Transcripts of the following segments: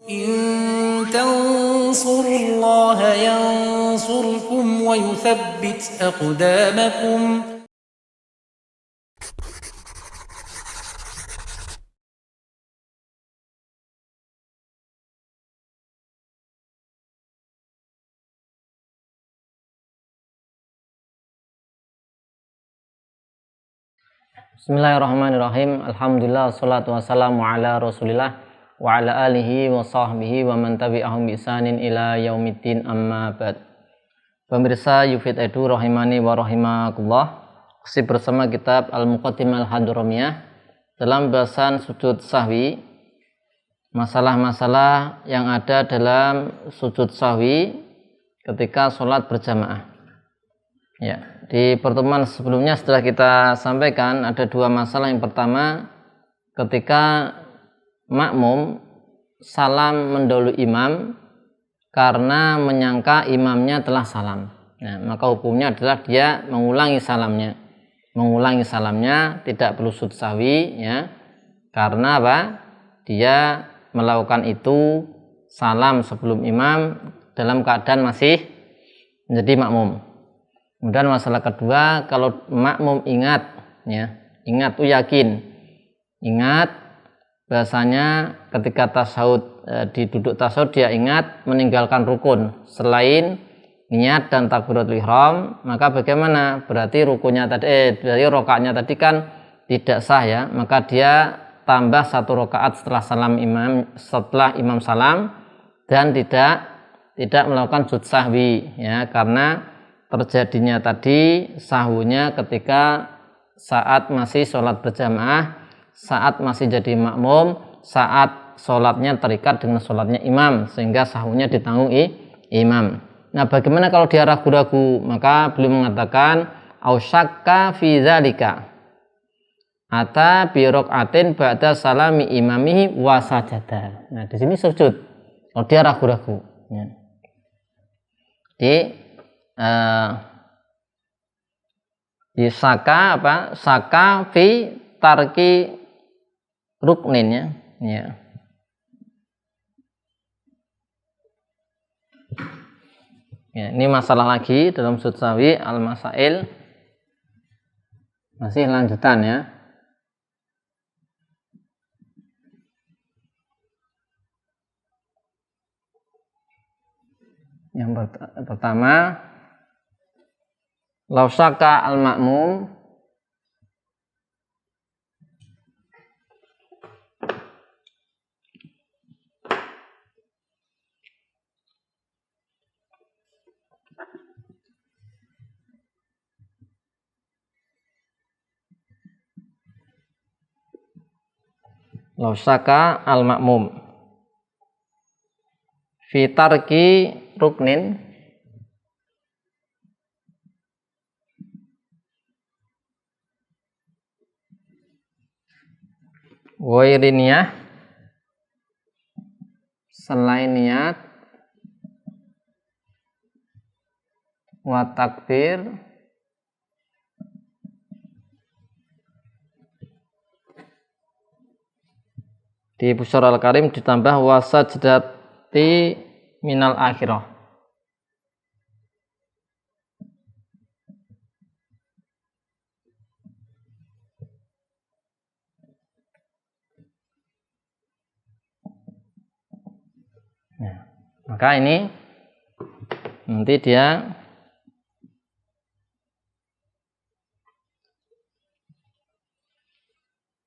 إن تنصروا الله ينصركم ويثبت أقدامكم. Bismillahirrahmanirrahim. Alhamdulillah, wassalatu wassalamu ala rasulillah wa ala alihi wa sahbihi wa man tabi'ahum bi ihsanin ila yaumiddin, amma ba'd. Pemirsa Yufid Edu rahimani wa rahimakumullah, masih bersama kitab Al-Muqaddimah Al-Hadramiyah dalam bahasan sujud sahwi, masalah-masalah yang ada dalam sujud sahwi ketika sholat berjamaah. Ya, di pertemuan sebelumnya setelah kita sampaikan ada dua masalah. Yang pertama, ketika makmum salam mendahului imam karena menyangka imamnya telah salam, nah, maka hukumnya adalah dia mengulangi salamnya, tidak perlu sujud sahwi, ya, karena apa? Dia melakukan itu salam sebelum imam dalam keadaan masih menjadi makmum. Kemudian masalah kedua, kalau makmum ingat bahasanya ketika tasyahud, di duduk tasyahud dia ingat meninggalkan rukun selain niat dan takbiratul ihram, maka bagaimana? Berarti dari rakaatnya tadi kan tidak sah, ya, maka dia tambah satu rakaat setelah imam salam dan tidak melakukan sujud sahwi, ya, karena terjadinya tadi sahwunya ketika saat masih sholat berjamaah, saat masih jadi makmum, saat sholatnya terikat dengan sholatnya imam, sehingga sahwunya ditanggung imam. Nah, bagaimana kalau dia ragu-ragu? Maka beliau mengatakan ausyakka fi dzalika ata bi rakaatin ba'da salami imamihi wa sajada. Nah, di sini sujud kalau dia ragu-ragu, ya. Saka fi tarki ruknin, ya. Ya, ini masalah lagi dalam sujud sahwi al-masail, masih lanjutan, ya. Yang pertama, law syaka al-ma'mum fi tarki ruknin ghairi niyah, selain niat, wa takbir di Busar al-Karim ditambah wa sajdati minal akhirah. Nah, maka ini nanti dia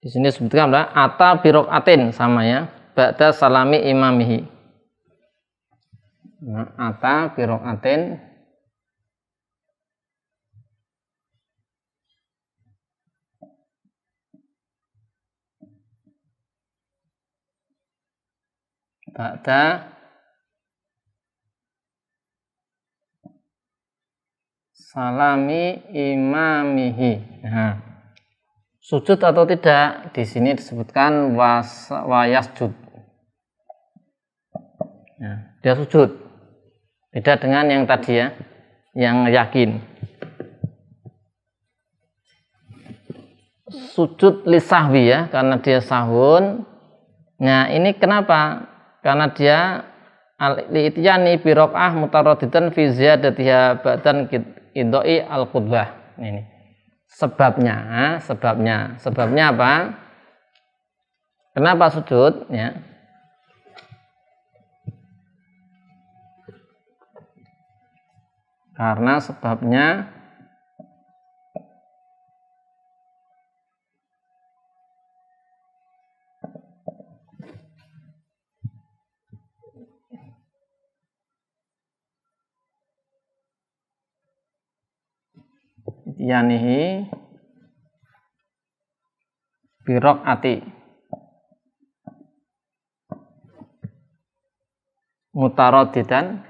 di sini disebutkan adalah ata birokaatin, sama, ya, ba'da salami imamihi. Nah, ata birokaatin ba'da salami imamihi. Nah, sujud atau tidak? Di sini disebutkan wayasjud. Ya, dia sujud. Beda dengan yang tadi, ya, yang yakin. Sujud lisahwi, ya, karena dia sahun. Nah, ini kenapa? karena dia al-i'tiyani bi raq'ah mutaraddidan fi ziyadatiha ba'dan idoi al-qudbah. Ini sebabnya apa? Kenapa sujud ya? Karena sebabnya yanihi birok ati mutaradidan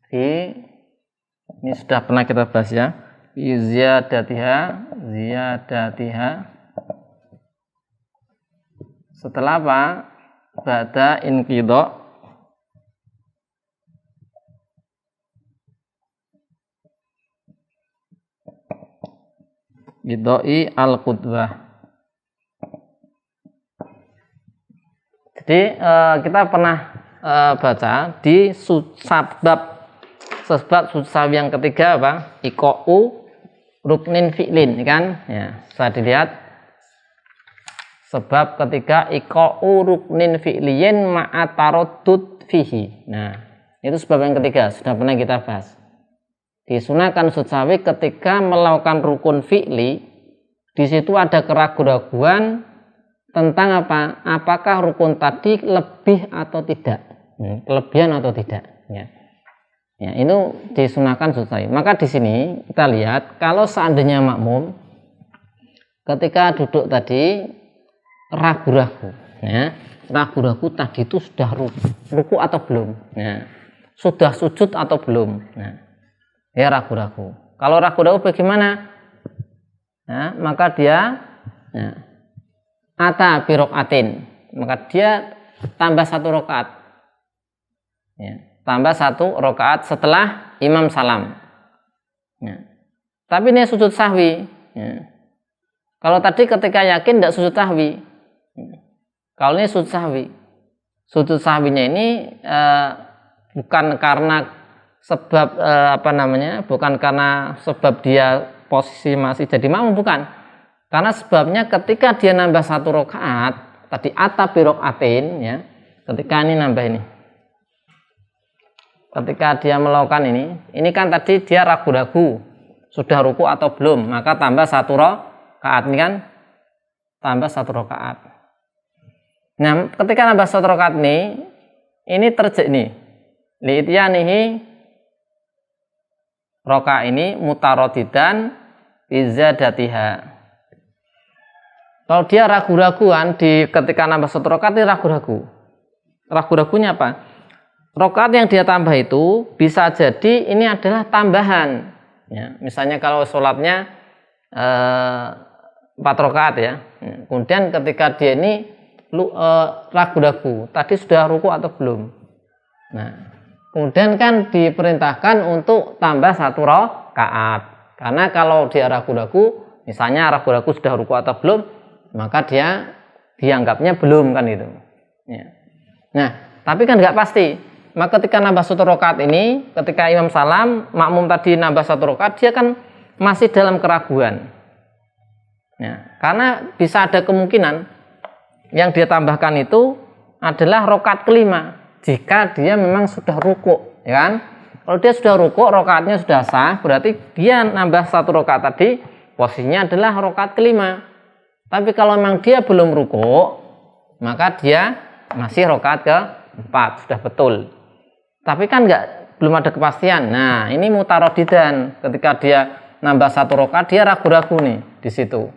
ini sudah pernah kita bahas ya, ziyadatiha setelah apa? Ba'da inqidha idoi al-qudwah. Jadi kita pernah baca di sebab sujud sahwi yang ketiga apa? Iqa'u ruknin fi'lin kan? Ya, bisa dilihat sebab ketiga iqa'u ruknin fi'liyin ma'a taraddud fihi. Nah, itu sebab yang ketiga sudah pernah kita bahas. Disunahkan sujud sahwi ketika melakukan rukun fi'li, di situ ada keraguan-raguan tentang apa? Apakah rukun tadi lebih atau tidak? Kelebihan atau tidak? Ya. Ya, itu disunahkan sujud sahwi. Maka di sini kita lihat kalau seandainya makmum ketika duduk tadi ragu-ragu, ya, ragu-ragu tadi itu sudah ruku atau belum? Ya. Sudah sujud atau belum? Nah, ya ragu-ragu. Kalau ragu-ragu bagaimana? Ya, maka dia ata bi raqatin, maka dia tambah 1 rakaat. Ya, tambah 1 rakaat setelah imam salam. Ya. Tapi ini sujud sahwi. Ya. Kalau tadi ketika yakin tidak sujud sahwi. Ya. Kalau ini sujud sahwi. Sujud sahwinya ini bukan karena sebab bukan karena sebab dia posisi masih jadi makmum, bukan. Karena sebabnya ketika dia nambah 1 rakaat tadi ata bi raqatin, ya. Ketika ini nambah ini. Ketika dia melakukan ini kan tadi dia ragu-ragu sudah ruku atau belum, maka tambah 1 rakaat ini kan, tambah 1 rakaat. Nah, ketika nambah 1 rakaat ini terjadi nih li'tiyanihi roka ini mutaradidan bizadatiha. Kalau dia ragu-raguan ketika nambah 1 rakaat ini ragu-ragu. Ragu-ragunya apa? Rakaat yang dia tambah itu bisa jadi ini adalah tambahan. Ya, misalnya kalau sholatnya 4 rakaat ya. Kemudian ketika dia ini ragu-ragu, tadi sudah ruku atau belum. Nah, kemudian kan diperintahkan untuk tambah 1 rakaat. Karena kalau dia ragu-ragu, misalnya ragu-ragu sudah ruku atau belum, maka dia dianggapnya belum kan itu. Ya. Nah, tapi kan nggak pasti. Maka ketika nambah 1 rakaat ini, ketika imam salam, makmum tadi nambah 1 rakaat, dia kan masih dalam keraguan. Ya. Karena bisa ada kemungkinan yang dia tambahkan itu adalah rakaat kelima. Jika dia memang sudah ruku, ya kan? Kalau dia sudah ruku, rakaatnya sudah sah, berarti dia nambah 1 rakaat tadi, posisinya adalah rakaat kelima. Tapi kalau memang dia belum ruku, maka dia masih rakaat ke-4, sudah betul. Tapi kan belum ada kepastian. Nah, ini mutaradidan. Ketika dia nambah 1 rakaat, dia ragu-ragu nih di situ.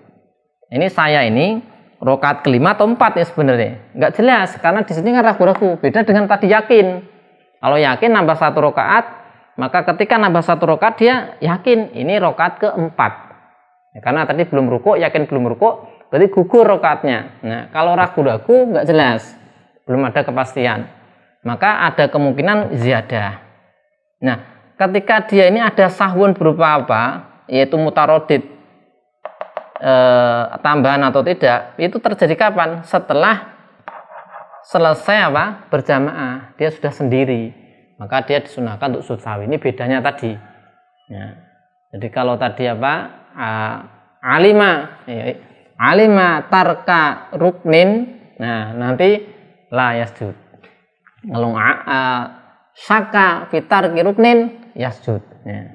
Ini saya ini rakaat kelima atau 4 ya sebenarnya, nggak jelas karena di sini kan ragu-ragu. Beda dengan tadi yakin. Kalau yakin nambah 1 rakaat, maka ketika nambah 1 rakaat dia yakin ini rakaat ke-4. Ya, karena tadi belum ruku, yakin belum ruku, berarti gugur rakaatnya. Nah, kalau ragu-ragu nggak jelas, belum ada kepastian, maka ada kemungkinan ziyadah. Nah, ketika dia ini ada sahwun berupa apa? Yaitu mutarodid. tambahan atau tidak, itu terjadi kapan? Setelah selesai berjamaah, dia sudah sendiri, maka dia disunahkan untuk sujud sahwi. Ini bedanya tadi. Ya. Jadi kalau tadi alima tarka ruknin, nah nanti la yasjud. Kalau syaka fitar ruknin yasjud. Ya.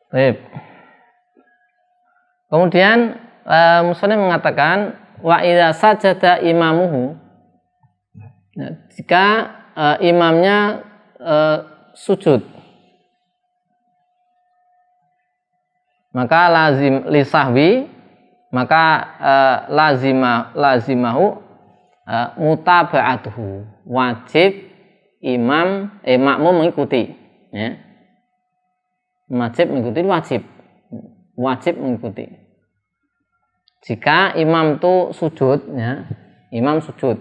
Baik. Kemudian musannif mengatakan wa idza sajada imamuhu, nah, jika imamnya sujud, maka lazim lisahwi, maka lazimahu mutaba'atuhu, wajib makmum mengikuti, ya. Wajib mengikuti, wajib mengikuti. Jika imam itu sujud, ya, imam sujud.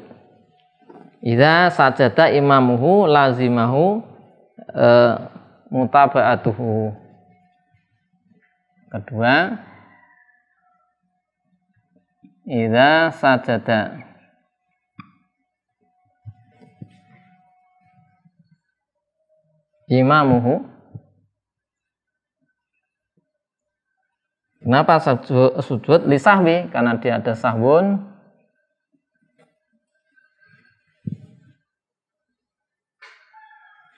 Idza sajada imamuhu lazimahu mutaba'atuhu. Kedua, idza sajada imamuhu. Kenapa sujud lisahwi? Karena dia ada sahwun.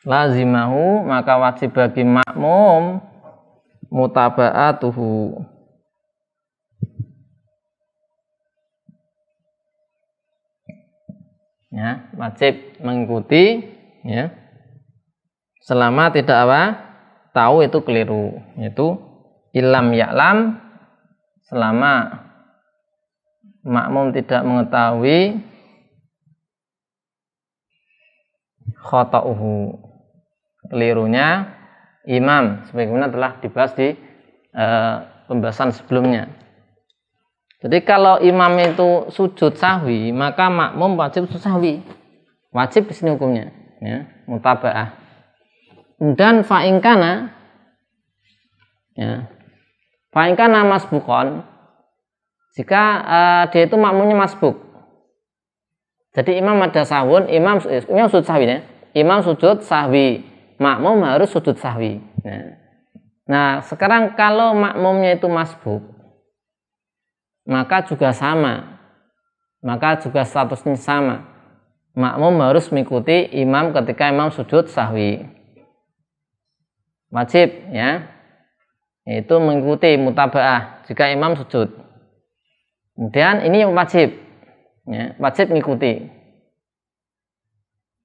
Lazimahu, maka wajib bagi makmum mutaba'atuhu, ya, wajib mengikuti, ya, selama tidak tahu itu keliru, yaitu ilam ya'lam, selama makmum tidak mengetahui khata'uhu, kelirunya imam, sebagaimana telah dibahas di pembahasan sebelumnya. Jadi kalau imam itu sujud sahwi, maka makmum wajib sujud sahwi, wajib di sini hukumnya, ya, mutaba'ah. Dan fa'ingkana, ya, fa'ingkana masbukon, jika dia itu makmumnya masbuk. Jadi imam ada sahwun, imam sujud sahwi, ya. Imam sujud sahwi, makmum harus sujud sahwi. Nah, sekarang kalau makmumnya itu masbuk, maka juga sama, maka juga statusnya sama. Makmum harus mengikuti imam ketika imam sujud sahwi, wajib, ya, yaitu mengikuti mutaba'ah jika imam sujud. Kemudian ini wajib, ya, wajib mengikuti.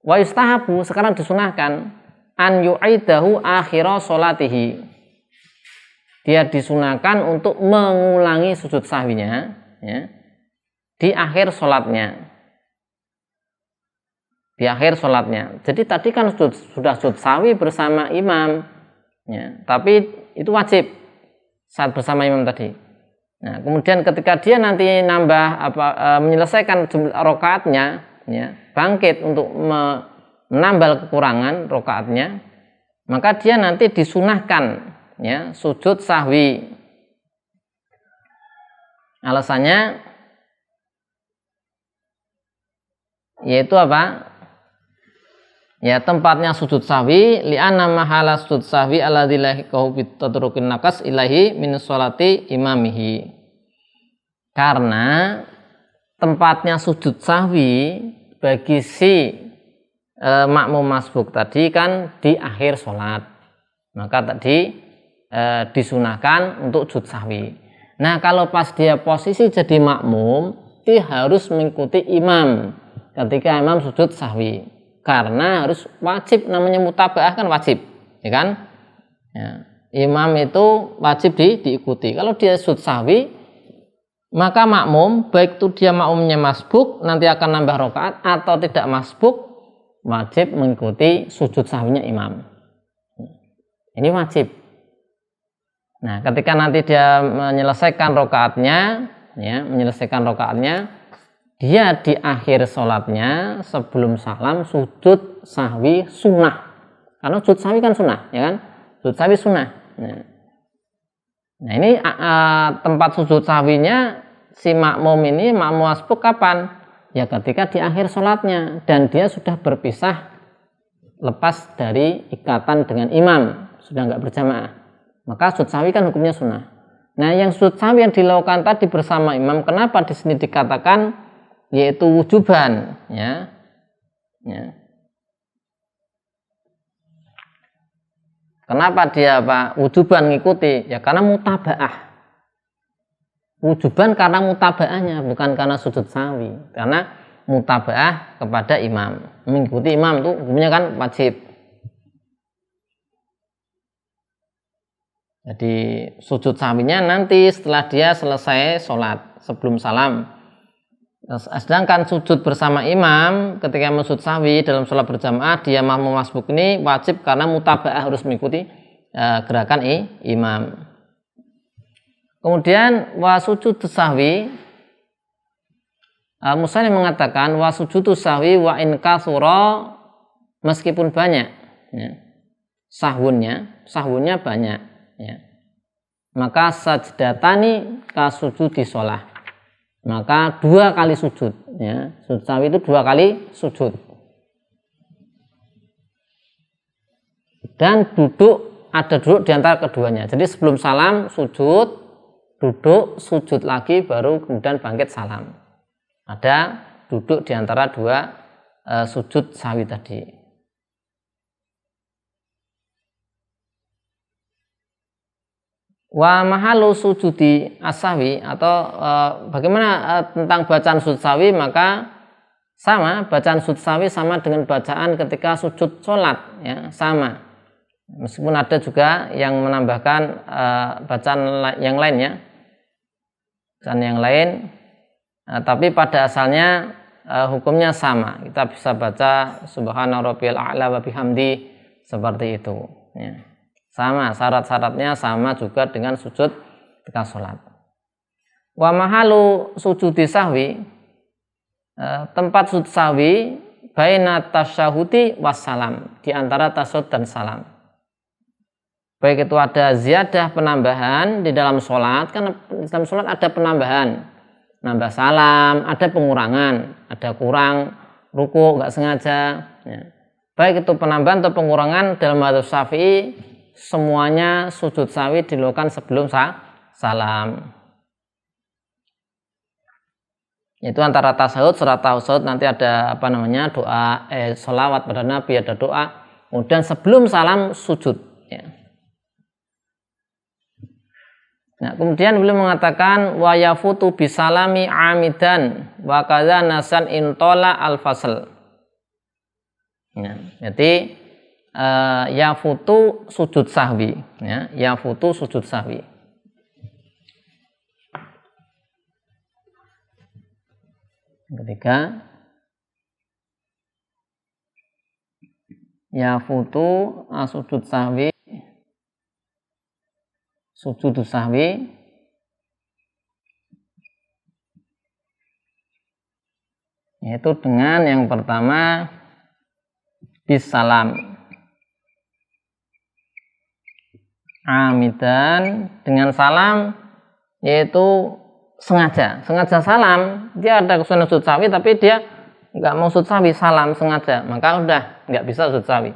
Wa yustahabu, sekarang disunahkan, an yu'idahu akhira sholatihi, dia disunahkan untuk mengulangi sujud sahwinya, ya, di akhir sholatnya, di akhir sholatnya. Jadi tadi kan sudah sujud sahwi bersama imam, ya, tapi itu wajib saat bersama imam tadi. Nah, kemudian ketika dia nanti menyelesaikan rakaatnya, ya, bangkit untuk menambal kekurangan rakaatnya, maka dia nanti disunahkan, ya, sujud sahwi. Alasannya yaitu apa? Ya, tempatnya sujud sahwi li'anna mahala sujud sahwi alladzi lahiqahu bi tatrukin naqas ilahi min sholati imamihi. Karena tempatnya sujud sahwi bagi si makmum masbuk tadi kan di akhir sholat, maka tadi disunahkan untuk sujud sahwi. Nah, kalau pas dia posisi jadi makmum, dia harus mengikuti imam ketika imam sujud sahwi, karena harus wajib, namanya mutaba'ah kan wajib, ya kan? Ya, imam itu wajib diikuti. Kalau dia sujud sahwi, maka makmum, baik itu dia makmumnya masbuk nanti akan nambah rakaat atau tidak masbuk, wajib mengikuti sujud sahwinya imam. Ini wajib. Nah, ketika nanti dia menyelesaikan rakaatnya, ya, dia di akhir sholatnya sebelum salam sujud sahwi sunnah, Karena sujud sahwi kan sunnah, ya kan? Sujud sahwi sunnah. Nah ini tempat sujud sahwinya si makmum ini, makmum masbuk kapan? Ya ketika di akhir sholatnya dan dia sudah berpisah, lepas dari ikatan dengan imam, sudah nggak berjamaah, maka sujud sahwi kan hukumnya sunnah. Nah yang sujud sahwi yang dilakukan tadi bersama imam, kenapa di sini dikatakan yaitu wujuban, ya. Kenapa dia wujuban ngikuti? Ya karena mutabaah. Wujuban karena mutabaahnya, bukan karena sujud sahwi. Karena mutabaah kepada imam, mengikuti imam itu hukumnya kan wajib. Jadi sujud sahwinya nanti setelah dia selesai sholat sebelum salam. Sedangkan sujud bersama imam ketika sujud sahwi dalam sholat berjamaah, dia makmum masbuk ini wajib karena mutabaah, harus mengikuti gerakan imam. Kemudian wa sujud sahwi, Musannif mengatakan wa sujud sahwi wa in katsura, meskipun banyak, ya, sahwunnya banyak, ya, maka sajdatani kasujudi sholah, maka 2 kali sujud, ya. Sujud sahwi itu 2 kali sujud dan ada duduk di antara keduanya. Jadi sebelum salam sujud, duduk, sujud lagi, baru kemudian bangkit salam. Ada duduk di antara 2 sujud sahwi tadi. Wa mahalu sujudi as-sahwi, atau bagaimana tentang bacaan sujud sahwi, maka sama, bacaan sujud sahwi sama dengan bacaan ketika sujud sholat, ya, sama. Meskipun ada juga yang menambahkan bacaan yang lainnya, tapi pada asalnya hukumnya sama. Kita bisa baca subhana rabbiyal a'la wa bihamdi, seperti itu, ya. Sama, syarat-syaratnya sama juga dengan sujud ketika sholat. Wa mahalu sujudi sahwi, tempat sujud sahwi baina tasyahudi wassalam, di antara tasyahud dan salam. Baik itu ada ziyadah, penambahan di dalam sholat, karena di dalam sholat ada penambahan, nambah salam, ada pengurangan, ada kurang ruku nggak sengaja, ya. Baik itu penambahan atau pengurangan, dalam mazhab Syafi'i semuanya sujud sahwi dilakukan sebelum salam. Itu antara tasawuf, setelah tasawuf nanti ada doa, sholawat pada Nabi, ada doa, kemudian sebelum salam sujud, ya. Nah, kemudian beliau mengatakan wa yafutu bisalami amidan wa kadza nasan intola al-fasl. Ya, jadi yafutu sujud sahwi, ya, yafutu sujud sahwi. Ketiga, yafutu sujud sahwi, sujud sahwi yaitu dengan yang pertama bisalam, amidan, dengan salam, yaitu sengaja salam. Dia ada kesunahan sujud sahwi tapi dia nggak mau sujud sahwi, salam sengaja, maka udah nggak bisa sujud sahwi.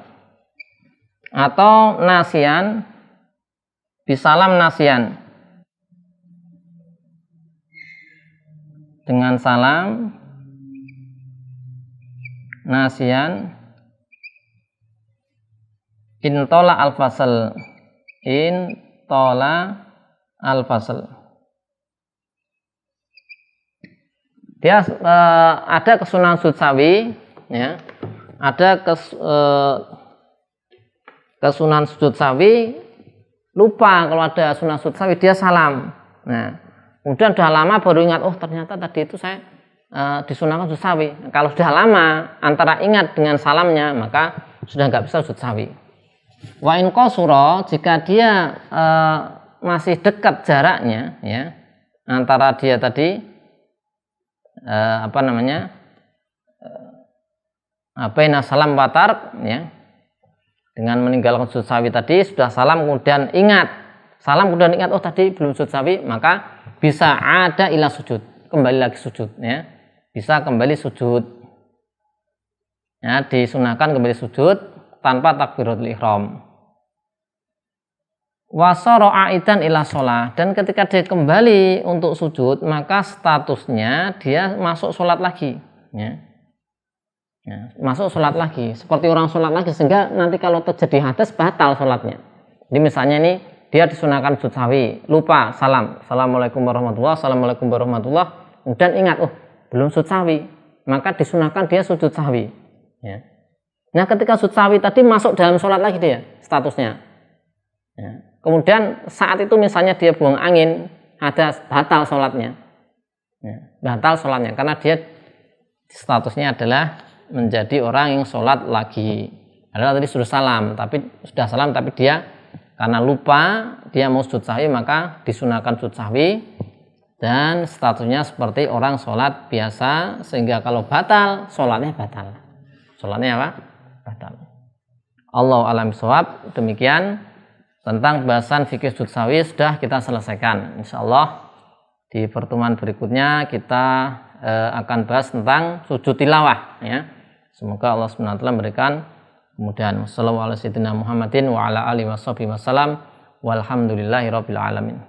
Atau nasian, bisalam nasian, dengan salam nasian intola al-fasl, intola al-fasl. Dia ada kesunahan sujud sahwi, ya, ada kesunahan sujud sahwi, lupa kalau ada sunnah sujud sahwi, dia salam. Nah, kemudian sudah lama baru ingat, oh ternyata tadi itu saya disunahkan sujud sahwi. Kalau sudah lama antara ingat dengan salamnya, maka sudah nggak bisa sujud sahwi. Wa in qasura, jika dia masih dekat jaraknya, ya, antara dia tadi baina salam wa tark, ya, dengan meninggalkan sujud sahwi tadi, sudah salam kemudian ingat, oh tadi belum sujud sahwi, maka bisa ada ila sujud, kembali lagi sujud, ya, bisa kembali sujud, ya, disunahkan kembali sujud tanpa takbiratul ihram. Wasara aidan ila sholat, dan ketika dia kembali untuk sujud maka statusnya dia masuk sholat lagi, ya. Ya, masuk sholat lagi seperti orang sholat lagi, sehingga nanti kalau terjadi hadas batal sholatnya. Jadi misalnya nih dia disunahkan sujud sahwi, lupa salam, assalamualaikum warahmatullah, assalamualaikum warahmatullah, kemudian ingat, oh belum sujud sahwi, maka disunahkan dia sujud sahwi, ya. Nah ketika sujud sahwi tadi masuk dalam sholat lagi dia statusnya, ya. Kemudian saat itu misalnya dia buang angin, hadas, batal sholatnya, ya, batal sholatnya karena dia statusnya adalah menjadi orang yang sholat lagi. Adalah tadi sudah salam, tapi dia karena lupa dia mau sujud sahwi, maka disunahkan sujud sahwi dan statusnya seperti orang sholat biasa, sehingga kalau batal sholatnya batal. Sholatnya apa? Batal. Allahu a'lam bishawab. Demikian tentang bahasan fikih sujud sahwi sudah kita selesaikan. Insyaallah di pertemuan berikutnya kita akan bahas tentang sujud tilawah, ya. Semoga Allah SWT memberikan kemudahan. Wassalamualaikum warahmatullahi wabarakatuh. Walhamdulillahirabbil alamin.